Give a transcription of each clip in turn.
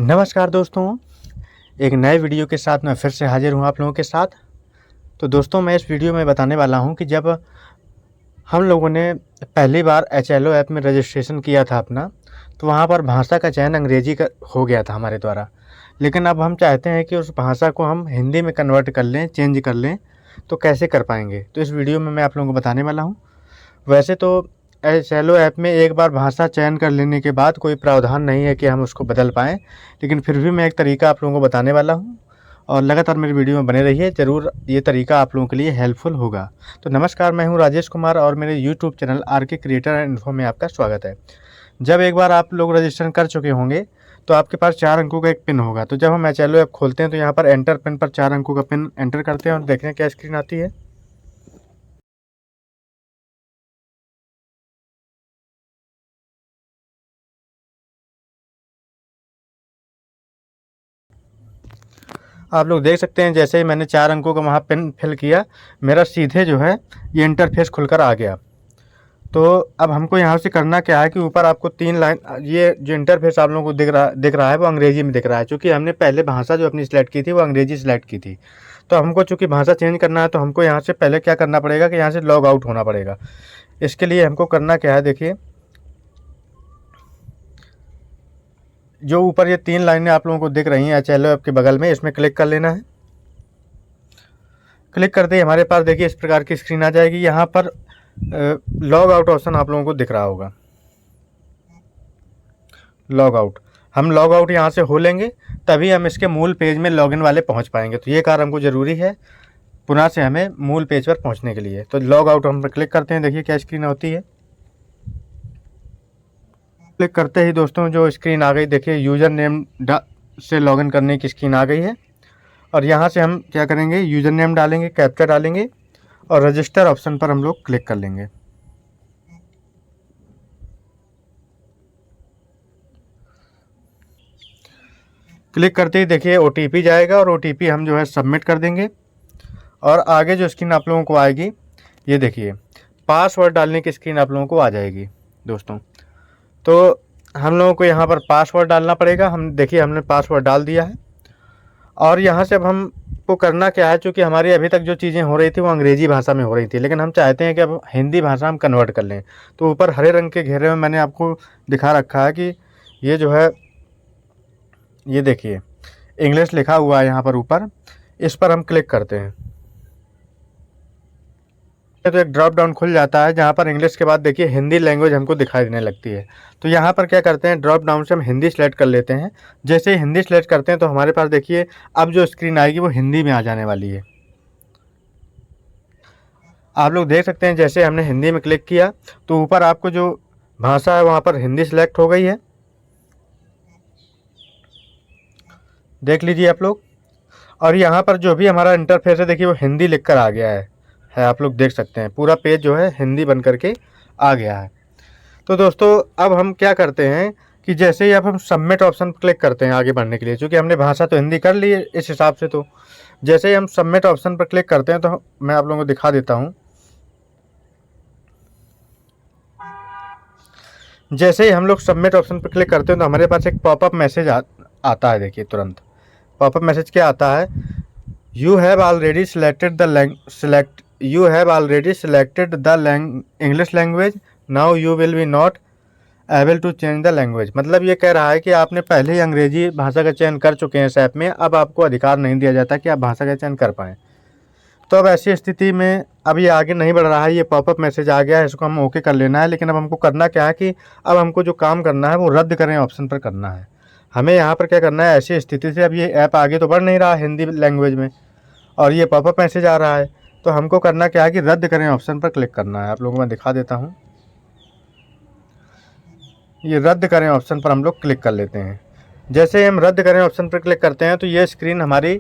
नमस्कार दोस्तों, एक नए वीडियो के साथ मैं फिर से हाज़िर हूँ आप लोगों के साथ। तो दोस्तों, मैं इस वीडियो में बताने वाला हूँ कि जब हम लोगों ने पहली बार एचएलओ ऐप में रजिस्ट्रेशन किया था अपना, तो वहाँ पर भाषा का चयन अंग्रेजी का हो गया था हमारे द्वारा। लेकिन अब हम चाहते हैं कि उस भाषा को हम हिंदी में कन्वर्ट कर लें, चेंज कर लें, तो कैसे कर पाएँगे? तो इस वीडियो में मैं आप लोगों को बताने वाला हूँ। वैसे तो एचएलओ ऐप में एक बार भाषा चयन कर लेने के बाद कोई प्रावधान नहीं है कि हम उसको बदल पाएँ, लेकिन फिर भी मैं एक तरीका आप लोगों को बताने वाला हूँ और लगातार मेरी वीडियो में बने रहिए, ज़रूर ये तरीका आप लोगों के लिए हेल्पफुल होगा। तो नमस्कार, मैं हूँ राजेश कुमार और मेरे YouTube channel RK creator and info में आपका स्वागत है। जब एक बार आप लोग रजिस्ट्रेशन कर चुके होंगे, तो आपके पास 4 अंकों का एक पिन होगा। तो जब हम एचएलओ ऐप खोलते हैं, तो यहाँ पर एंटर पिन पर 4 अंकों का पिन एंटर करते हैं और देखते हैं क्या स्क्रीन आती है। आप लोग देख सकते हैं, जैसे ही मैंने 4 अंकों का वहाँ पिन फिल किया, मेरा सीधे जो है ये इंटरफेस खुलकर आ गया। तो अब हमको यहाँ से करना क्या है कि ऊपर आपको 3 लाइन, ये जो इंटरफेस आप लोगों को दिख रहा है वो अंग्रेजी में दिख रहा है। चूँकि हमने पहले भाषा जो अपनी सिलेक्ट की थी वो अंग्रेजी सिलेक्ट की थी। तो हमको चूँकि भाषा चेंज करना है, तो हमको यहाँ से पहले क्या करना पड़ेगा कि यहाँ से लॉग आउट होना पड़ेगा। इसके लिए हमको करना क्या है, देखिए, जो ऊपर ये 3 लाइनें आप लोगों को दिख रही हैं एचएलओ ऐप के बगल में, इसमें क्लिक कर लेना है। क्लिक करते ही हमारे पास देखिए इस प्रकार की स्क्रीन आ जाएगी। यहाँ पर लॉग आउट ऑप्शन आप लोगों को दिख रहा होगा, लॉग आउट। हम लॉग आउट यहाँ से हो लेंगे, तभी हम इसके मूल पेज में लॉगिन वाले पहुँच पाएंगे। तो ये कार्य हमको ज़रूरी है पुनः से हमें मूल पेज पर पहुँचने के लिए। तो लॉग आउट हम पर क्लिक करते हैं, देखिए क्या स्क्रीन होती है। क्लिक करते ही दोस्तों जो स्क्रीन आ गई, देखिए यूज़र नेम से लॉगिन करने की स्क्रीन आ गई है। और यहाँ से हम क्या करेंगे, यूज़र नेम डालेंगे, कैप्चा डालेंगे और रजिस्टर ऑप्शन पर हम लोग क्लिक कर लेंगे। क्लिक करते ही देखिए ओटीपी जाएगा और ओटीपी हम जो है सबमिट कर देंगे। और आगे जो स्क्रीन आप लोगों को आएगी, ये देखिए पासवर्ड डालने की स्क्रीन आप लोगों को आ जाएगी दोस्तों। तो हम लोगों को यहाँ पर पासवर्ड डालना पड़ेगा। हम देखिए हमने पासवर्ड डाल दिया है। और यहाँ से अब हमको करना क्या है, चूँकि हमारी अभी तक जो चीज़ें हो रही थी वो अंग्रेजी भाषा में हो रही थी, लेकिन हम चाहते हैं कि अब हिंदी भाषा हम कन्वर्ट कर लें। तो ऊपर हरे रंग के घेरे में मैंने आपको दिखा रखा है कि ये जो है, ये देखिए इंग्लिश लिखा हुआ है यहाँ पर ऊपर, इस पर हम क्लिक करते हैं तो एक ड्रॉप डाउन खुल जाता है, जहाँ पर इंग्लिश के बाद देखिए हिंदी लैंग्वेज हमको दिखाई देने लगती है। तो यहाँ पर क्या करते हैं, ड्रॉप डाउन से हम हिंदी सेलेक्ट कर लेते हैं। जैसे ही हिंदी सेलेक्ट करते हैं तो हमारे पास देखिए अब जो स्क्रीन आएगी वो हिंदी में आ जाने वाली है। आप लोग देख सकते हैं, जैसे हमने हिंदी में क्लिक किया तो ऊपर आपको जो भाषा है वहाँ पर हिंदी सेलेक्ट हो गई है, देख लीजिए आप लोग। और यहाँ पर जो भी हमारा इंटरफेस है देखिए वो हिंदी लिख कर आ गया है। आप लोग देख सकते हैं पूरा पेज जो है हिंदी बन करके आ गया है। तो दोस्तों अब हम क्या करते हैं कि जैसे ही अब हम सबमिट ऑप्शन पर क्लिक करते हैं आगे बढ़ने के लिए, क्योंकि हमने भाषा तो हिंदी कर ली है इस हिसाब से। तो जैसे ही हम सबमिट ऑप्शन पर क्लिक करते हैं तो मैं आप लोगों को दिखा देता हूँ। जैसे ही हम लोग सबमिट ऑप्शन पर क्लिक करते हैं तो हमारे पास एक पॉपअप मैसेज आता है। देखिए तुरंत पॉपअप मैसेज क्या आता है, you have already selected the English language, now you will be not able to change the language. मतलब ये कह रहा है कि आपने पहले ही अंग्रेजी भाषा का चयन कर चुके हैं इस ऐप में, अब आपको अधिकार नहीं दिया जाता कि आप भाषा का चयन कर पाएँ। तो अब ऐसी स्थिति में अब ये आगे नहीं बढ़ रहा है, ये पॉपअप मैसेज आ गया है, इसको हम ओके कर लेना है। लेकिन अब हमको करना क्या है कि अब हमको जो काम करना है वो रद्द करें ऑप्शन पर करना है। हमें यहाँ पर क्या करना है, ऐसी स्थिति से अब ये ऐप आगे तो बढ़ नहीं रहा हिंदी लैंग्वेज में और ये पॉपअप मैसेज आ रहा है, तो हमको करना क्या है कि रद्द करें ऑप्शन पर क्लिक करना है। आप लोगों को मैं दिखा देता हूँ, ये रद्द करें ऑप्शन पर हम लोग क्लिक कर लेते हैं। जैसे हम रद्द करें ऑप्शन पर क्लिक करते हैं तो ये स्क्रीन हमारी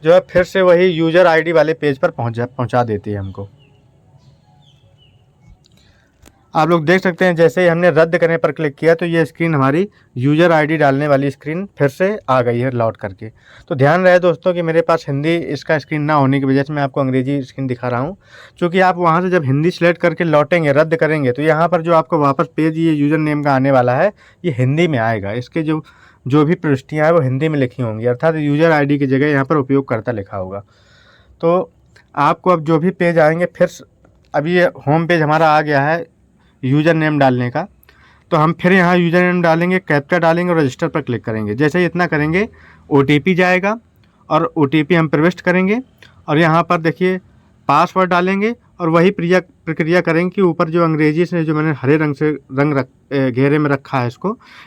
जो है फिर से वही यूज़र आईडी वाले पेज पर पहुंचा देती है हमको। आप लोग देख सकते हैं, जैसे ही हमने रद्द करने पर क्लिक किया तो ये स्क्रीन हमारी यूज़र आईडी डालने वाली स्क्रीन फिर से आ गई है लौट करके। तो ध्यान रहे दोस्तों कि मेरे पास हिंदी इसका स्क्रीन ना होने की वजह से मैं आपको अंग्रेजी स्क्रीन दिखा रहा हूँ। क्योंकि आप वहाँ से जब हिंदी सेलेक्ट करके लौटेंगे, रद्द करेंगे, तो यहाँ पर जो आपको वापस पेज ये यूज़र नेम का आने वाला है ये हिंदी में आएगा। इसके जो जो भी प्रविष्टियाँ हैं वो हिंदी में लिखी होंगी, अर्थात यूज़र आईडी की जगह यहाँ पर उपयोगकर्ता लिखा होगा। तो आपको अब जो भी पेज आएंगे, फिर अभी ये होम पेज हमारा आ गया है यूज़र नेम डालने का, तो हम फिर यहाँ यूज़र नेम डालेंगे, कैप्चा डालेंगे और रजिस्टर पर क्लिक करेंगे। जैसे ही इतना करेंगे OTP जाएगा और OTP हम प्रविष्ट करेंगे और यहाँ पर देखिए पासवर्ड डालेंगे और वही प्रक्रिया करेंगे कि ऊपर जो अंग्रेजी से जो मैंने हरे रंग से घेरे में रखा है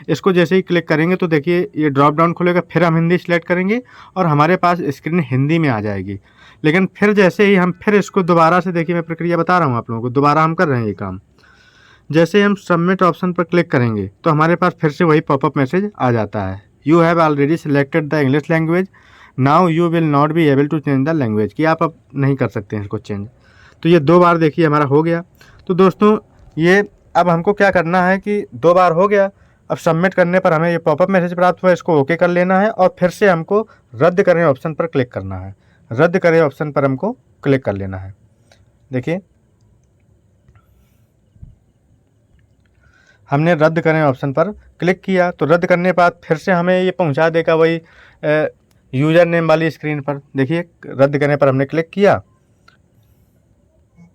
इसको जैसे ही क्लिक करेंगे तो देखिए ये ड्रॉप डाउन खुलेगा। फिर हम हिंदी सेलेक्ट करेंगे और हमारे पास स्क्रीन हिंदी में आ जाएगी। लेकिन फिर जैसे ही हम फिर इसको दोबारा से, देखिए मैं प्रक्रिया बता रहा हूँ आप लोगों को, दोबारा हम कर रहे हैं ये काम। जैसे हम सबमिट ऑप्शन पर क्लिक करेंगे तो हमारे पास फिर से वही पॉपअप मैसेज आ जाता है, you have already selected the English language, now you will not be able to change the language, कि आप अब नहीं कर सकते हैं इसको चेंज। तो ये 2 बार देखिए हमारा हो गया। तो दोस्तों ये अब हमको क्या करना है कि 2 बार हो गया, अब सबमिट करने पर हमें ये पॉपअप मैसेज प्राप्त हुआ, इसको ओके कर लेना है और फिर से हमको रद्द करें ऑप्शन पर क्लिक करना है। रद्द करें ऑप्शन पर हमको क्लिक कर लेना है। देखिए हमने रद्द करें ऑप्शन पर क्लिक किया, तो रद्द करने के बाद फिर से हमें ये पहुंचा देगा वही यूज़र नेम वाली स्क्रीन पर। देखिए रद्द करने पर हमने क्लिक किया,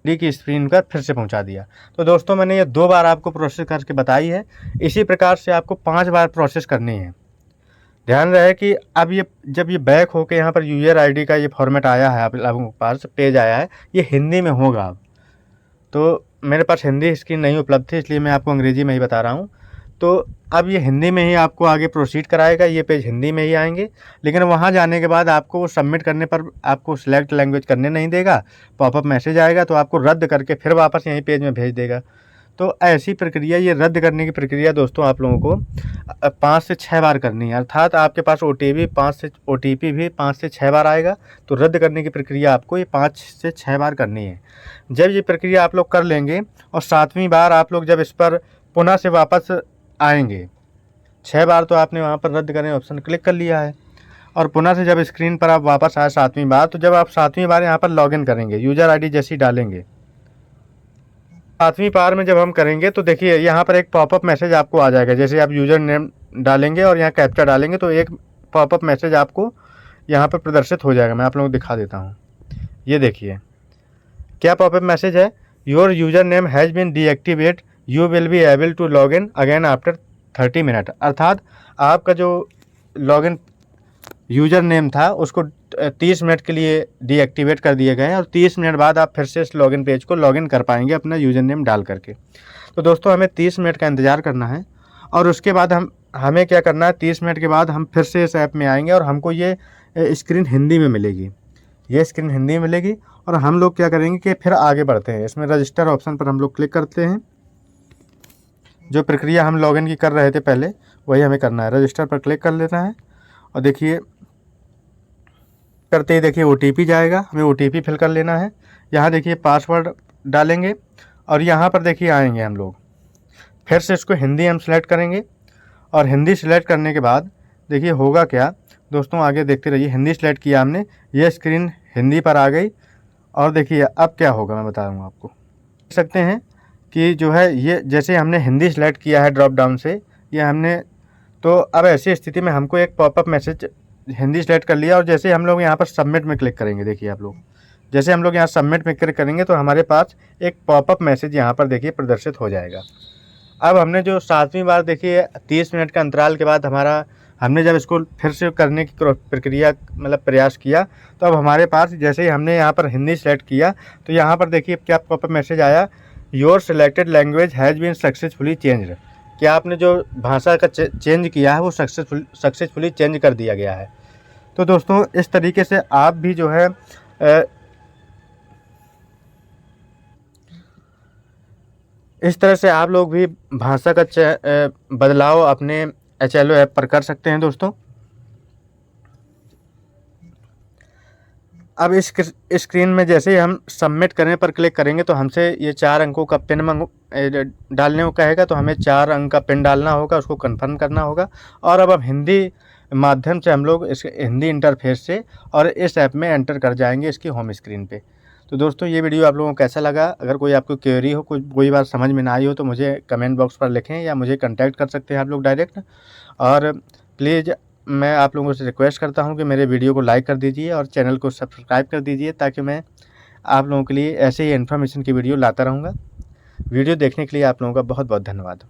डी की स्क्रीन पर फिर से पहुंचा दिया। तो दोस्तों मैंने ये 2 बार आपको प्रोसेस करके बताई है, इसी प्रकार से आपको 5 बार प्रोसेस करनी है। ध्यान रहे कि अब ये जब ये बैक होकर यहाँ पर यूज़र आईडी का ये फॉर्मेट आया है, आप लोगों के पास पेज आया है, ये हिंदी में होगा। अब तो मेरे पास हिंदी स्क्रीन नहीं उपलब्ध थी, इसलिए मैं आपको अंग्रेजी में ही बता रहा हूँ। तो अब ये हिंदी में ही आपको आगे प्रोसीड कराएगा, ये पेज हिंदी में ही आएंगे। लेकिन वहाँ जाने के बाद आपको सबमिट करने पर आपको सिलेक्ट लैंग्वेज करने नहीं देगा, पॉपअप मैसेज आएगा तो आपको रद्द करके फिर वापस यही पेज में भेज देगा। तो ऐसी प्रक्रिया, ये रद्द करने की प्रक्रिया दोस्तों आप लोगों को 5 से 6 बार करनी है। अर्थात आपके पास OTP भी 5 से 6 बार आएगा, तो रद्द करने की प्रक्रिया आपको ये 5 से 6 बार करनी है। जब ये प्रक्रिया आप लोग कर लेंगे और 7वीं बार आप लोग जब इस पर पुनः से वापस आएंगे, 6 बार तो आपने वहाँ पर रद्द करें ऑप्शन क्लिक कर लिया है, और पुनः से जब स्क्रीन पर आप वापस आए 7वीं बार, तो जब आप 7वीं बार यहाँ पर लॉगिन करेंगे, यूज़र आईडी जैसी डालेंगे, 7वीं बार में जब हम करेंगे तो देखिए यहाँ पर एक पॉपअप मैसेज आपको आ जाएगा। जैसे आप यूज़र नेम डालेंगे और यहाँ कैप्चा डालेंगे तो एक पॉपअप मैसेज आपको यहाँ पर प्रदर्शित हो जाएगा। मैं आप लोगों को दिखा देता हूँ। ये देखिए क्या पॉपअप मैसेज है, your user name has been deactivate, you will be able to log in again after 30 minute. अर्थात आपका जो लॉगिन यूज़र नेम था उसको 30 मिनट के लिए डीएक्टिवेट कर दिए गए हैं और 30 मिनट बाद आप फिर से इस लॉगिन पेज को लॉगिन कर पाएंगे अपना यूज़र नेम डाल करके। तो दोस्तों हमें 30 मिनट का इंतज़ार करना है और उसके बाद हमें क्या करना है, 30 मिनट के बाद हम फिर से इस ऐप में आएंगे और हमको ये स्क्रीन हिंदी में मिलेगी। ये स्क्रीन हिंदी में मिलेगी और हम लोग क्या करेंगे कि फिर आगे बढ़ते हैं। इसमें रजिस्टर ऑप्शन पर हम लोग क्लिक करते हैं। जो प्रक्रिया हम लॉगिन की कर रहे थे पहले, वही हमें करना है। रजिस्टर पर क्लिक कर लेना है और देखिए करते ही देखिए OTP जाएगा, हमें OTP फिल कर लेना है। यहाँ देखिए पासवर्ड डालेंगे और यहाँ पर देखिए आएंगे हम लोग, फिर से इसको हिंदी हम सेलेक्ट करेंगे और हिंदी सेलेक्ट करने के बाद देखिए होगा क्या दोस्तों, आगे देखते रहिए। हिंदी सेलेक्ट किया हमने, ये स्क्रीन हिंदी पर आ गई और देखिए अब क्या होगा मैं बता दूँगा आपको। देख सकते हैं कि जो है ये जैसे हमने हिंदी सेलेक्ट किया है ड्रॉप डाउन से, ये हमने, तो अब ऐसी स्थिति में हमको एक पॉपअप मैसेज, हिंदी सेलेक्ट कर लिया और जैसे हम लोग यहाँ पर सबमिट में क्लिक करेंगे, देखिए आप लोग जैसे हम लोग यहाँ सबमिट में क्लिक करेंगे तो हमारे पास एक पॉपअप मैसेज यहाँ पर देखिए प्रदर्शित हो जाएगा। अब हमने जो 7वीं बार देखिए 30 मिनट का अंतराल के बाद हमने जब इसको फिर से करने की प्रक्रिया मतलब प्रयास किया, तो अब हमारे पास जैसे ही हमने यहाँ पर हिंदी सेलेक्ट किया तो यहाँ पर देखिए क्या पॉपअप मैसेज आया, your selected language has been successfully changed. क्या आपने जो भाषा का चेंज किया है वो सक्सेसफुली चेंज कर दिया गया है। तो दोस्तों इस तरीके से आप भी जो है इस तरह से आप लोग भी भाषा का बदलाव अपने HLO ऐप पर कर सकते हैं दोस्तों। अब इस स्क्रीन में जैसे ही हम सबमिट करने पर क्लिक करेंगे तो हमसे ये 4 अंकों का पिन डालने को कहेगा, तो हमें 4 अंक का पिन डालना होगा, उसको कंफर्म करना होगा। और अब हिंदी माध्यम से हम लोग इस हिंदी इंटरफेस से और इस ऐप में एंटर कर जाएंगे इसकी होम स्क्रीन पे। तो दोस्तों ये वीडियो आप लोगों को कैसा लगा, अगर कोई आपको क्वेरी हो, कोई बात समझ में ना आई हो तो मुझे कमेंट बॉक्स पर लिखें या मुझे कांटेक्ट कर सकते हैं आप लोग डायरेक्ट। और प्लीज़ मैं आप लोगों से रिक्वेस्ट करता हूं कि मेरे वीडियो को लाइक कर दीजिए और चैनल को सब्सक्राइब कर दीजिए, ताकि मैं आप लोगों के लिए ऐसे ही इन्फॉर्मेशन की वीडियो लाता रहूँगा। वीडियो देखने के लिए आप लोगों का बहुत बहुत धन्यवाद।